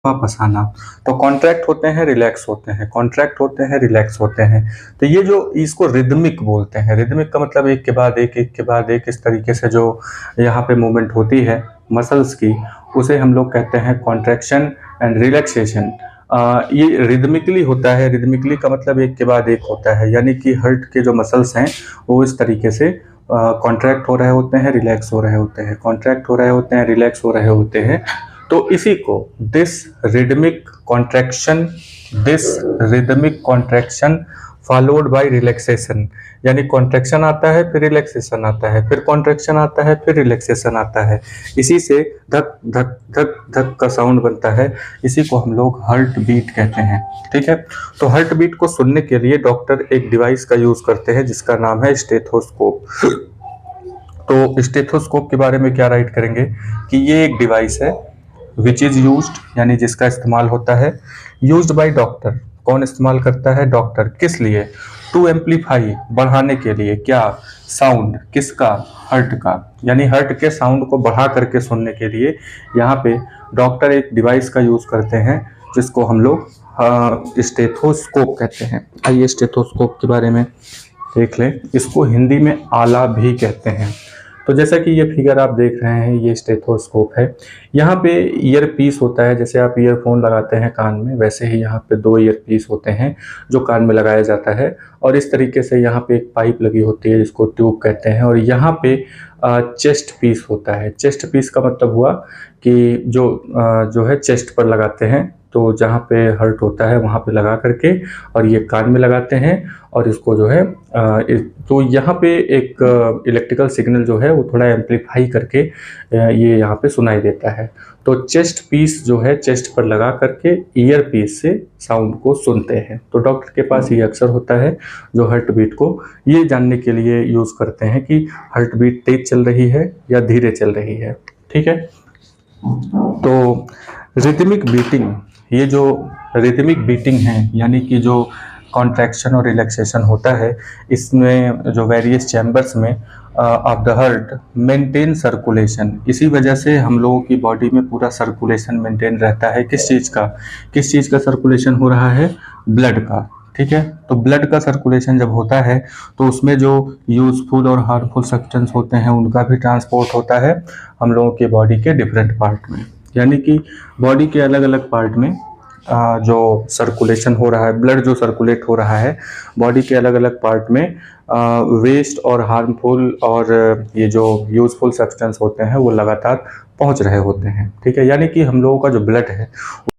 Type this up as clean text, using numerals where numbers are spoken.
वापस आना। तो कॉन्ट्रैक्ट होते हैं, रिलैक्स होते हैं, कॉन्ट्रैक्ट होते हैं, रिलैक्स होते हैं। तो ये जो इसको रिदमिक बोलते हैं। रिदमिक का मतलब एक के बाद एक, एक के बाद एक, इस तरीके से जो यहाँ पे मूवमेंट होती है मसल्स की, उसे हम लोग कहते हैं कॉन्ट्रैक्शन एंड रिलैक्सेशन। ये रिदमिकली होता है। रिदमिकली का मतलब एक के बाद एक होता है, यानी कि हार्ट के जो मसल्स हैं वो इस तरीके से कॉन्ट्रैक्ट हो रहे होते हैं, रिलैक्स हो रहे होते हैं, कॉन्ट्रैक्ट हो रहे होते हैं, रिलैक्स हो रहे होते हैं। तो इसी को this rhythmic contraction followed by relaxation, यानी कॉन्ट्रैक्शन आता है फिर रिलैक्सेशन आता है, फिर कॉन्ट्रैक्शन आता है फिर रिलैक्सेशन आता है। इसी से धक धक धक धक का साउंड बनता है। इसी को हम लोग हार्ट बीट कहते हैं। ठीक है, तो हार्ट बीट को सुनने के लिए डॉक्टर एक डिवाइस का यूज करते हैं जिसका नाम है स्टेथोस्कोप। तो स्टेथोस्कोप के बारे में क्या राइट करेंगे कि ये एक डिवाइस है विच इज यूज्ड, यानी जिसका इस्तेमाल होता है, यूज्ड बाय डॉक्टर। कौन इस्तेमाल करता है? डॉक्टर। किस लिए? टू एम्पलीफाई, बढ़ाने के लिए। क्या? साउंड। किसका? हार्ट का। यानी हार्ट के साउंड को बढ़ा करके सुनने के लिए यहाँ पे डॉक्टर एक डिवाइस का यूज करते हैं जिसको हम लोग स्टेथोस्कोप कहते हैं। आइए स्टेथोस्कोप के बारे में देख लें। इसको हिंदी में आला भी कहते हैं। तो जैसा कि ये फिगर आप देख रहे हैं, ये स्टेथोस्कोप है। यहाँ पे ईयर पीस होता है, जैसे आप ईयरफोन लगाते हैं कान में, वैसे ही यहाँ पे 2 ईयर पीस होते हैं जो कान में लगाया जाता है। और इस तरीके से यहाँ पे एक पाइप लगी होती है जिसको ट्यूब कहते हैं। और यहाँ पे चेस्ट पीस होता है। चेस्ट पीस का मतलब हुआ कि जो है चेस्ट पर लगाते हैं, तो जहाँ पे हर्ट होता है वहाँ पे लगा करके और ये कान में लगाते हैं। और इसको जो है तो यहाँ पे एक इलेक्ट्रिकल सिग्नल जो है वो थोड़ा एम्पलीफाई करके ये यहाँ पे सुनाई देता है। तो चेस्ट पीस जो है चेस्ट पर लगा करके ईयर पीस से साउंड को सुनते हैं। तो डॉक्टर के पास ये अक्सर होता है जो हार्ट बीट को ये जानने के लिए यूज़ करते हैं कि हार्ट बीट तेज चल रही है या धीरे चल रही है। ठीक है, तो रिदमिक बीटिंग, ये जो रिदमिक बीटिंग है, यानी कि जो कॉन्ट्रैक्शन और रिलैक्सेशन होता है, इसमें जो वेरियस चैम्बर्स में of the heart maintain circulation. इसी वजह से हम लोगों की बॉडी में पूरा सर्कुलेशन मेंटेन रहता है। किस चीज़ का सर्कुलेशन हो रहा है? ब्लड का। ठीक है, तो ब्लड का सर्कुलेशन जब होता है तो उसमें जो यूजफुल और हार्मफुल सब्सटेंस होते हैं उनका भी ट्रांसपोर्ट होता है हम लोगों के बॉडी के डिफरेंट पार्ट में। यानी कि बॉडी के अलग अलग पार्ट में जो सर्कुलेशन हो रहा है, ब्लड जो सर्कुलेट हो रहा है बॉडी के अलग अलग पार्ट में, वेस्ट और हार्मफुल और ये जो यूजफुल सब्सटेंस होते हैं वो लगातार पहुंच रहे होते हैं। ठीक है, यानी कि हम लोगों का जो ब्लड है